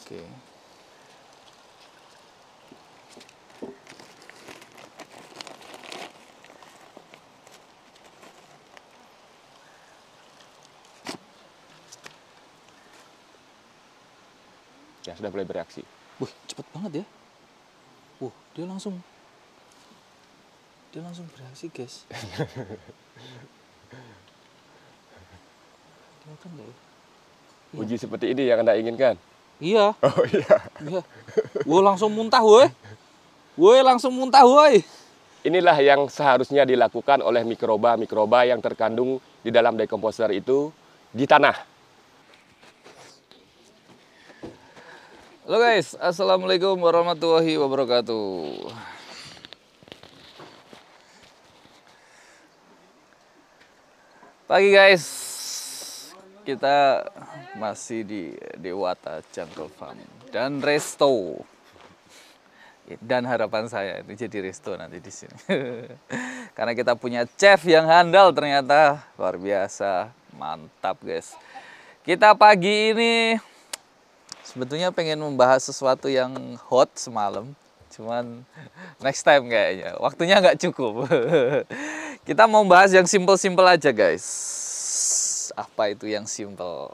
Oke. Ya, sudah mulai bereaksi. Wih, cepet banget ya. Dia langsung bereaksi, guys. Kelihatan nggak ya? Uji seperti ini yang Anda inginkan? Iya. Oh iya. Iya. Langsung muntah, woi. Langsung muntah, woi. Inilah yang seharusnya dilakukan oleh mikroba-mikroba yang terkandung di dalam dekomposer itu di tanah. Halo guys, assalamualaikum warahmatullahi wabarakatuh. Pagi guys, kita masih di Dewata Jungle Farm dan resto. Dan harapan saya itu jadi resto nanti di sini. Karena kita punya chef yang handal ternyata, luar biasa, mantap guys. Kita pagi ini sebetulnya pengen membahas sesuatu yang hot semalam, cuman next time kayaknya, waktunya nggak cukup. Kita mau bahas yang simple-simple aja guys. Apa itu yang simple?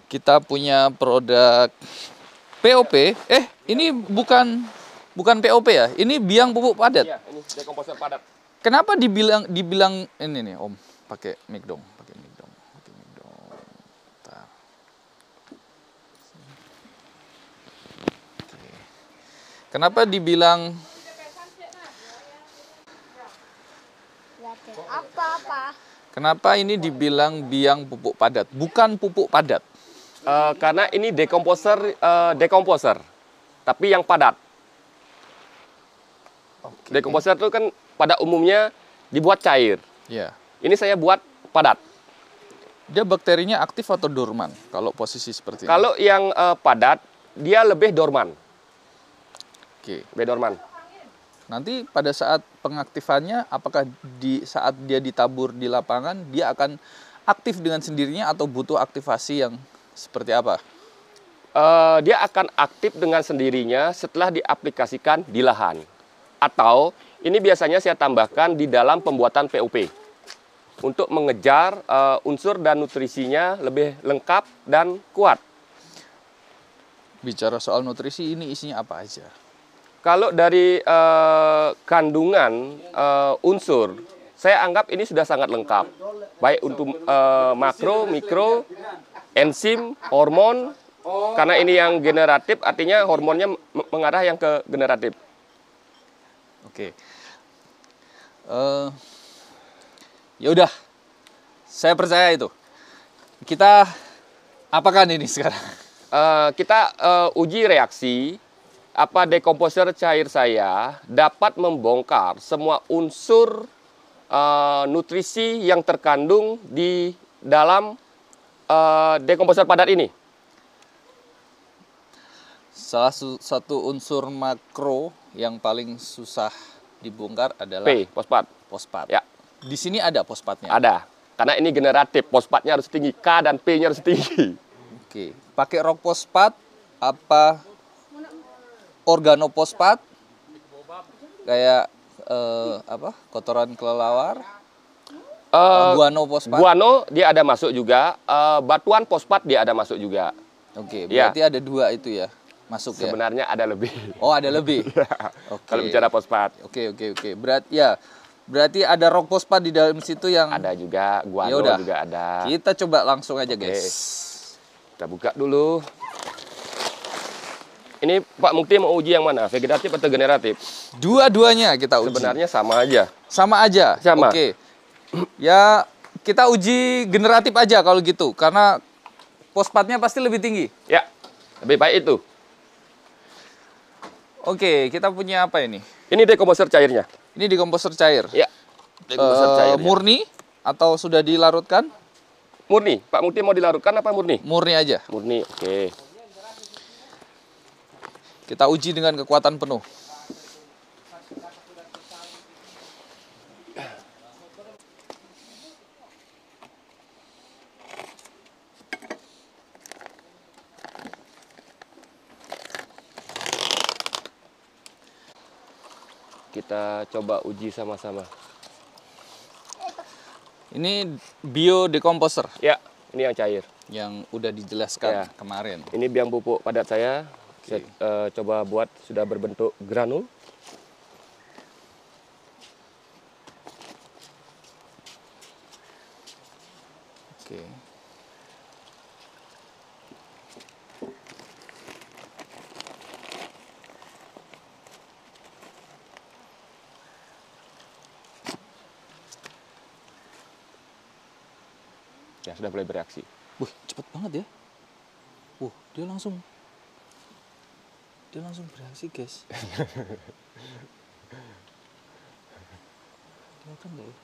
Kita punya produk POP. Ini bukan POP ya? Ini biang pupuk padat. Iya, ini dekomposer padat. Kenapa dibilang ini nih Om? Pakai mic dong. Bentar. Oke. Kenapa dibilang Kenapa ini dibilang biang pupuk padat? Bukan pupuk padat. Karena ini dekomposer, tapi yang padat. Dekomposer itu kan pada umumnya dibuat cair. Ya. Ini saya buat padat. Dia bakterinya aktif atau dorman kalau posisi seperti ini? Kalau yang padat, dia lebih dorman. Oke. Lebih dorman. Nanti pada saat pengaktifannya, apakah di saat dia ditabur di lapangan, dia akan aktif dengan sendirinya atau butuh aktivasi yang seperti apa? Dia akan aktif dengan sendirinya setelah diaplikasikan di lahan. Atau ini biasanya saya tambahkan di dalam pembuatan POP. Untuk mengejar unsur dan nutrisinya lebih lengkap dan kuat. Bicara soal nutrisi, ini isinya apa aja? Kalau dari kandungan unsur, saya anggap ini sudah sangat lengkap. Baik untuk makro, mikro, enzim, hormon. Karena ini yang generatif, artinya hormonnya mengarah yang ke generatif. Oke. Ya udah, saya percaya itu. Kita apakan ini sekarang? Kita uji reaksi. Apa dekomposer cair saya dapat membongkar semua unsur nutrisi yang terkandung di dalam dekomposer padat ini. Salah satu unsur makro yang paling susah dibongkar adalah fosfat. Fosfat. Ya. Di sini ada fosfatnya? Ada. Karena ini generatif, fosfatnya harus tinggi, K dan P-nya harus tinggi. Oke. Pakai rock fosfat apa organofosfat? Kayak kotoran kelelawar? Guano fosfat? Guano dia ada masuk juga, batuan fosfat dia ada masuk juga. Oke, berarti ada dua itu ya? Masuk ya? Sebenarnya ada lebih. Oh, ada lebih. Oke. Kalau bicara fosfat. Oke. Berarti ada rock fosfat di dalam situ yang ada juga, guano Yaudah, juga ada. Kita coba langsung aja, guys. Kita buka dulu. Ini Pak Mukti mau uji yang mana? Vegetatif atau generatif? Dua-duanya kita uji. Sebenarnya sama aja. Sama aja. Sama. Oke. Ya, kita uji generatif aja kalau gitu, karena fosfatnya pasti lebih tinggi. Ya, lebih baik itu. Oke, kita punya apa ini? Ini dekomposer cairnya. Ini dekomposer cair. Ya. Dekomposer cairnya. Murni atau sudah dilarutkan? Murni. Pak Mukti mau dilarutkan apa murni? Murni aja. Murni, oke. Kita uji dengan kekuatan penuh. kita coba uji sama-sama. Ini biodekomposer Ya, ini yang cair. yang udah dijelaskan Ya. kemarin. Ini biang pupuk padat saya. Saya coba buat sudah berbentuk granul. Oke. Ya, sudah mulai bereaksi. Wih, cepet banget ya. Dia langsung bereaksi, guys. Kelihatan nggak ya?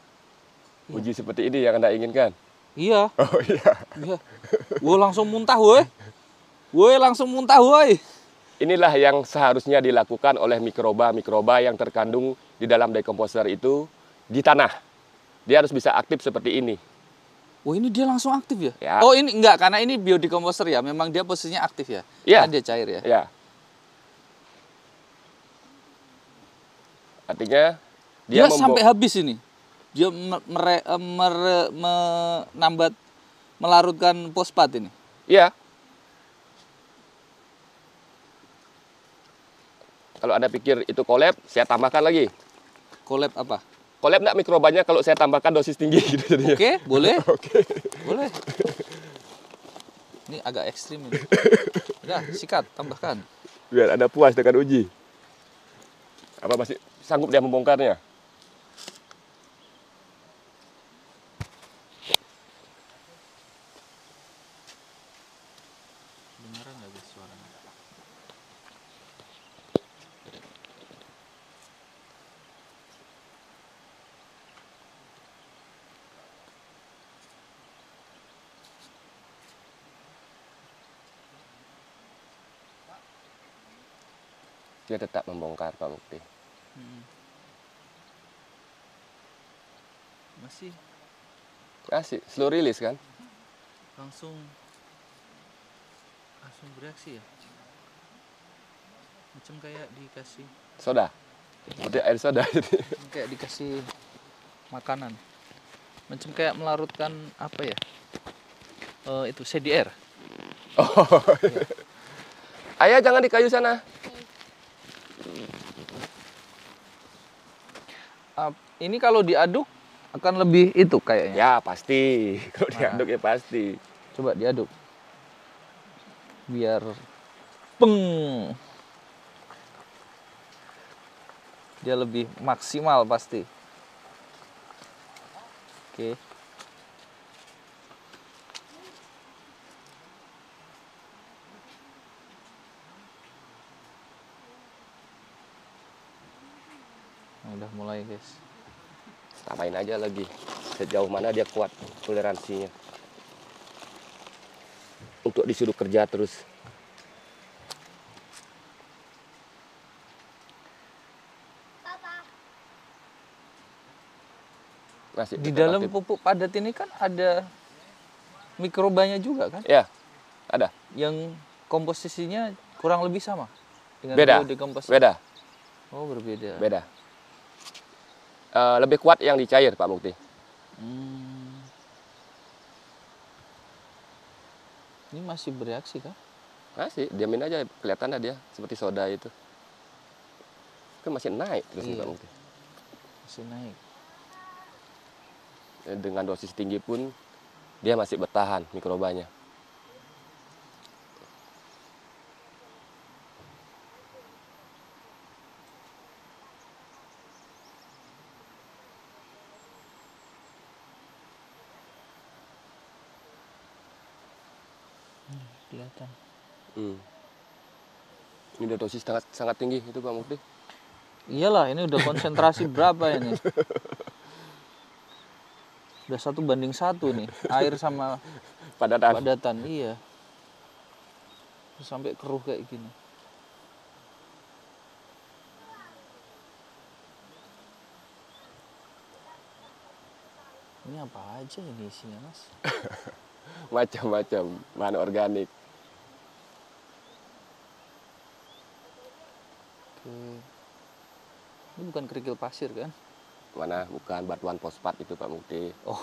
Iya. Uji seperti ini yang Anda inginkan? Iya. Oh iya. Iya. Langsung muntah, woi. Langsung muntah, woi. Inilah yang seharusnya dilakukan oleh mikroba-mikroba yang terkandung di dalam dekomposer itu di tanah. Dia harus bisa aktif seperti ini. Ini dia langsung aktif ya? Ya. Oh, ini enggak, karena ini biodekomposer ya. Memang dia posisinya aktif ya? Iya. Karena dia cair ya? Ya. Artinya Dia sampai habis ini. Dia menambat, melarutkan fosfat ini. Iya. Kalau Anda pikir itu kolab, saya tambahkan lagi. Kolab apa? Kolab enggak mikrobanya kalau saya tambahkan dosis tinggi gitu jadinya. Oke, boleh. Oke. Boleh. Ini agak ekstrim ini. Udah, sikat, tambahkan. Biar Anda puas dengan uji. Apa masih sanggup dia membongkarnya? Dengaran nggak guys suaranya? Dia tetap membongkar, Pak Mukti. Masih Asik, slow release kan? langsung bereaksi ya? Macam kayak dikasih, Soda. Seperti air soda. kayak dikasih makanan. Macam kayak melarutkan apa ya? Itu CDR. Oh. Ayah jangan di kayu sana. Ini kalau diaduk akan lebih itu kayaknya. Ya pasti. Kalau diaduk ya pasti. Coba diaduk. Biar peng. Dia lebih maksimal pasti. Oke. Udah mulai, guys. Tambahin aja lagi. Sejauh mana dia kuat toleransinya. Untuk disuruh kerja terus. Masih Di tetap dalam aktif. pupuk padat ini kan ada mikrobanya juga kan? Ya, ada. Yang komposisinya kurang lebih sama dengan Beda. biodekomposer. Beda. Oh, berbeda. Beda. Lebih kuat yang dicair, Pak Mukti. Ini masih bereaksi kah? Masih, diamin aja. Kelihatan dia seperti soda itu. Kan masih naik terus nih, Iya. Pak Mukti. Masih naik. Dengan dosis tinggi pun dia masih bertahan mikrobanya. Kelihatan. Ini udah dosis sangat tinggi itu, Pak Mukti. Iyalah, ini udah konsentrasi berapa ini? Udah 1:1 nih, air sama padatan, iya. Terus sampai keruh kayak gini. Ini apa aja ini isinya, Mas? Macam-macam bahan organik. Oke. Ini bukan kerikil pasir kan? Mana bukan batuan fosfat itu Pak Mukti. Oh,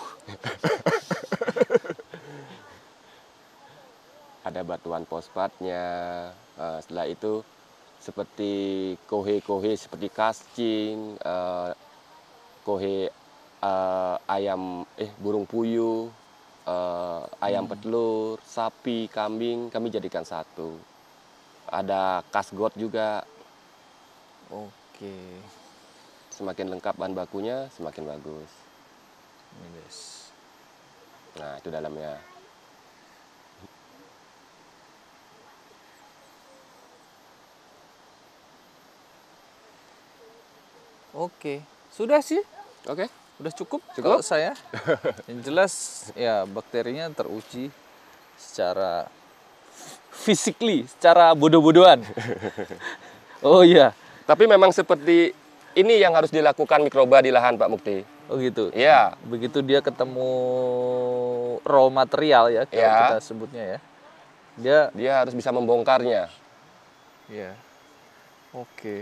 Ada batuan fosfatnya. Setelah itu seperti kohe-kohe seperti kascing, kohe ayam burung puyuh, ayam petelur, sapi, kambing kami jadikan satu. Ada kasgot juga. oke. Semakin lengkap bahan bakunya, semakin bagus. Ini guys. Nah, itu dalamnya. Oke, sudah sih. Oke. Udah cukup, Cukup? kalau saya. Yang jelas ya bakterinya teruji secara physically, secara bodoh-bodohan. Oh iya. Tapi memang seperti ini yang harus dilakukan mikroba di lahan Pak Mukti. Oh gitu. Iya. Begitu dia ketemu raw material ya, kalau Ya. kita sebutnya ya. Dia Dia harus bisa membongkarnya. ya. Oke.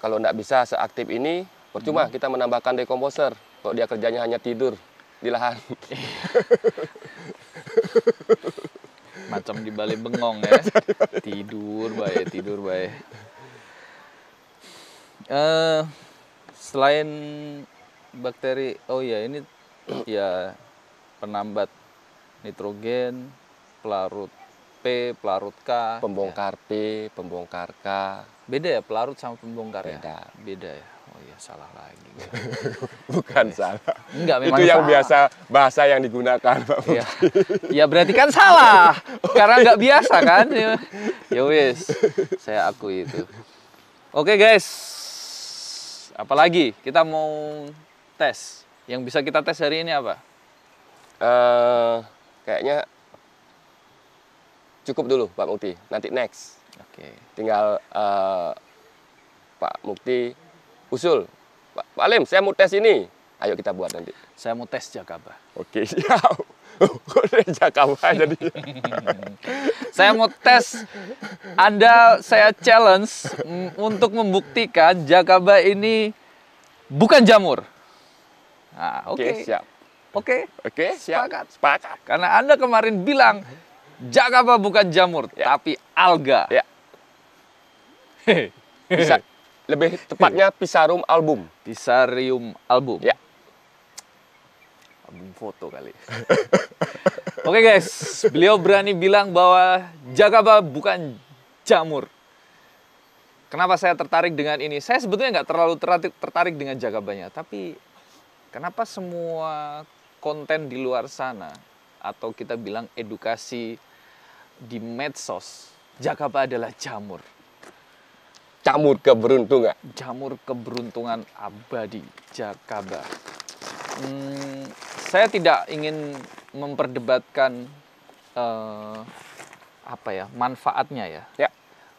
Kalau nggak bisa seaktif ini, percuma kita menambahkan dekomposer. Kalau dia kerjanya hanya tidur di lahan. Macam di Bali Bengong ya. Tidur baik. Selain bakteri, oh ya ini ya penambat nitrogen, pelarut P, pelarut K. Pembongkar P, pembongkar K. Beda ya pelarut sama pembongkar ya? Beda. Beda ya. Oh iya salah lagi. Bukan salah. Enggak, memang Itu yang salah. biasa bahasa yang digunakan Pak Mukti. Ya. Ya berarti kan salah. Karena nggak biasa kan. Ya wis, saya akui itu. Oke guys. Apalagi kita mau tes. Yang bisa kita tes hari ini apa? Kayaknya cukup dulu Pak Mukti. Nanti next. Oke. Tinggal Pak Mukti usul. Pak Alim, saya mau tes ini. Ayo kita buat nanti. Saya mau tes Jakaba. Oke, siap. Udah Jakaba jadi. Saya mau tes Anda, saya challenge untuk membuktikan Jakaba ini bukan jamur. Nah, Oke, siap. Oke. Oke, siap. Sepakat. Sepakat. Karena Anda kemarin bilang Jakaba bukan jamur, Ya. tapi alga. Ya. Bisa. Lebih tepatnya Pisarum album. Pisarium album. Ya. Album foto kali. Oke guys, beliau berani bilang bahwa Jakaba bukan jamur. Kenapa saya tertarik dengan ini? Saya sebetulnya nggak terlalu tertarik dengan Jakabanya, tapi kenapa semua konten di luar sana atau kita bilang edukasi di medsos, Jakaba adalah jamur. Camur keberuntungan. Jamur keberuntungan abadi, Jakaba. Saya tidak ingin memperdebatkan apa ya, manfaatnya ya. Ya.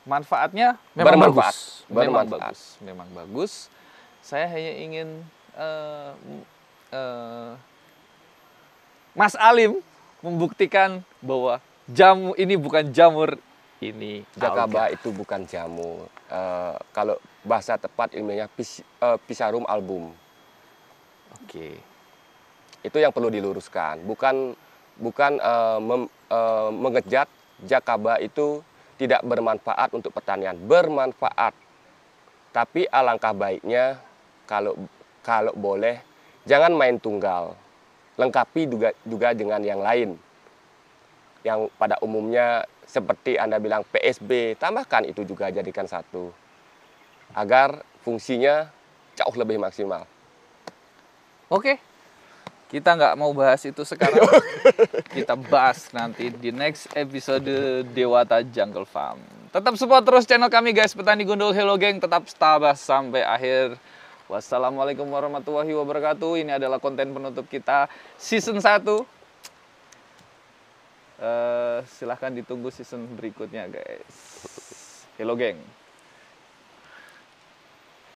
Manfaatnya memang Bermanfaat. bagus. Memang Bermanfaat. bagus. Memang bagus. Saya hanya ingin Mas Alim membuktikan bahwa jamu ini bukan jamur, ini Jakaba alga. itu bukan jamur. Kalau bahasa tepat ilmiahnya Pisarum album. Oke. Itu yang perlu diluruskan. Bukan mengejat Jakaba itu tidak bermanfaat untuk pertanian. Bermanfaat. Tapi alangkah baiknya kalau boleh jangan main tunggal. Lengkapi juga dengan yang lain. Yang pada umumnya seperti Anda bilang PSB, tambahkan itu juga jadikan satu. Agar fungsinya jauh lebih maksimal. Oke. Kita nggak mau bahas itu sekarang. Kita bahas nanti di next episode Dewata Jungle Farm. Tetap support terus channel kami guys, Petani Gundul Hello Gang. Tetap tabah sampai akhir. Wassalamualaikum warahmatullahi wabarakatuh. Ini adalah konten penutup kita season 1. Silahkan ditunggu season berikutnya guys. Hello Gang.